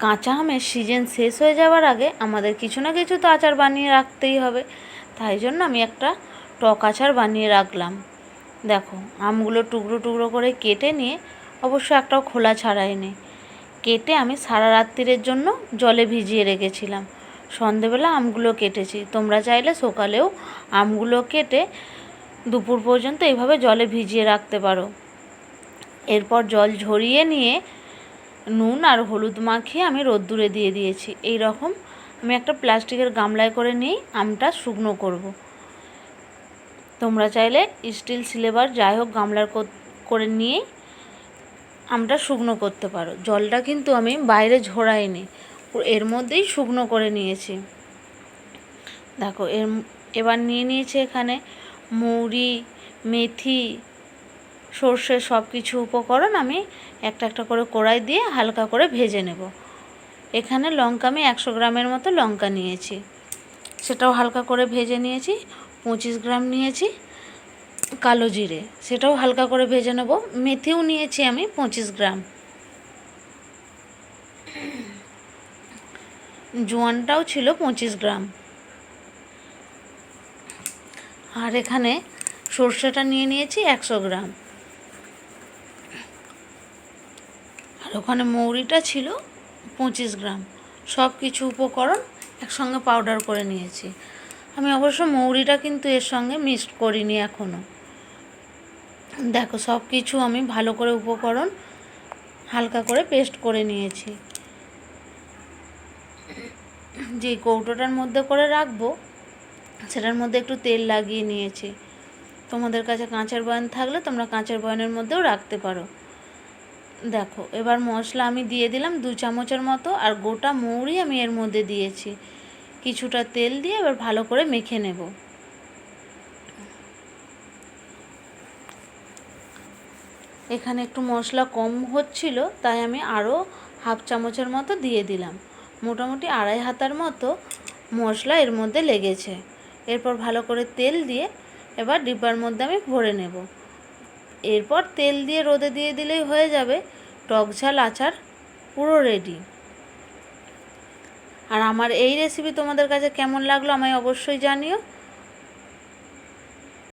কাঁচা আমের সিজন শেষ হয়ে যাওয়ার আগে আমাদের কিছু না কিছু তো আচার বানিয়ে রাখতেই হবে। তাই জন্য আমি একটা টক আচার বানিয়ে রাখলাম। দেখো, আমগুলো টুকরো টুকরো করে কেটে নিয়ে, অবশ্য একটাও খোলা ছাড়াইনি, কেটে আমি সারা রাত্রিরের জন্য জলে ভিজিয়ে রেখেছিলাম। সন্ধেবেলা আমগুলো কেটেছি। তোমরা চাইলে সকালেও আমগুলো কেটে দুপুর পর্যন্ত এইভাবে জলে ভিজিয়ে রাখতে পারো। এরপর জল ঝরিয়ে নিয়ে নুন আর হলুদ মাখিয়ে আমি রোদ্দুরে দিয়ে দিয়েছি। এই রকম আমি একটা প্লাস্টিকের গামলায় করে নিয়েই আমটা শুকনো করব। তোমরা চাইলে স্টিল সিলেবার যাই হোক গামলার করে নিয়েই আমটা শুকনো করতে পারো। জলটা কিন্তু আমি বাইরে ঝরাইনি, এর মধ্যেই শুকনো করে নিয়েছি। দেখো, এবার নিয়ে নিয়েছি এখানে মৌরি, মেথি, সর্ষে, সব কিছু উপকরণ আমি একটা একটা করে কড়াই দিয়ে হালকা করে ভেজে নেব। এখানে লঙ্কা আমি 100 গ্রামের মতো লঙ্কা নিয়েছি, সেটাও হালকা করে ভেজে নিয়েছি। 25 গ্রাম নিয়েছি কালো জিরে, সেটাও হালকা করে ভেজে নেব। মেথিও নিয়েছি আমি 25 গ্রাম। জোয়ানটাও ছিল 25 গ্রাম। আর এখানে সর্ষেটা নিয়ে নিয়েছি 100 গ্রাম। আর ওখানে মৌরিটা ছিল 25 গ্রাম। সব কিছু উপকরণ একসঙ্গে পাউডার করে নিয়েছি। আমি অবশ্য মৌরিটা কিন্তু এর সঙ্গে মিক্সড করিনি এখনও। দেখো, সব কিছু আমি ভালো করে উপকরণ হালকা করে পেস্ট করে নিয়েছি। যে কৌটোটার মধ্যে করে রাখবো সেটার মধ্যে একটু তেল লাগিয়ে নিয়েছি। তোমাদের কাছে কাঁচের বয়াম থাকলে তোমরা কাঁচের বয়ামের মধ্যেও রাখতে পারো। দেখো, এবার মশলা আমি দিয়ে দিলাম 2 চামচের মতো, আর গোটা মৌরি আমি এর মধ্যে দিয়েছি। কিছুটা তেল দিয়ে এবার ভালো করে মেখে নেব। এখানে একটু মশলা কম হচ্ছিল, তাই আমি আরও হাফ চামচের মতো দিয়ে দিলাম। মোটামুটি 2.5 হাতার মতো মশলা এর মধ্যে লেগেছে। এরপর ভালো করে তেল দিয়ে এবার ডিব্বার মধ্যে আমি ভরে নেব। এরপর তেল দিয়ে রোদে দিয়ে দিলেই হয়ে যাবে টক ঝাল আচার পুরো রেডি। আর আমার এই রেসিপি তোমাদের কাছে কেমন লাগলো আমায় অবশ্যই জানিও।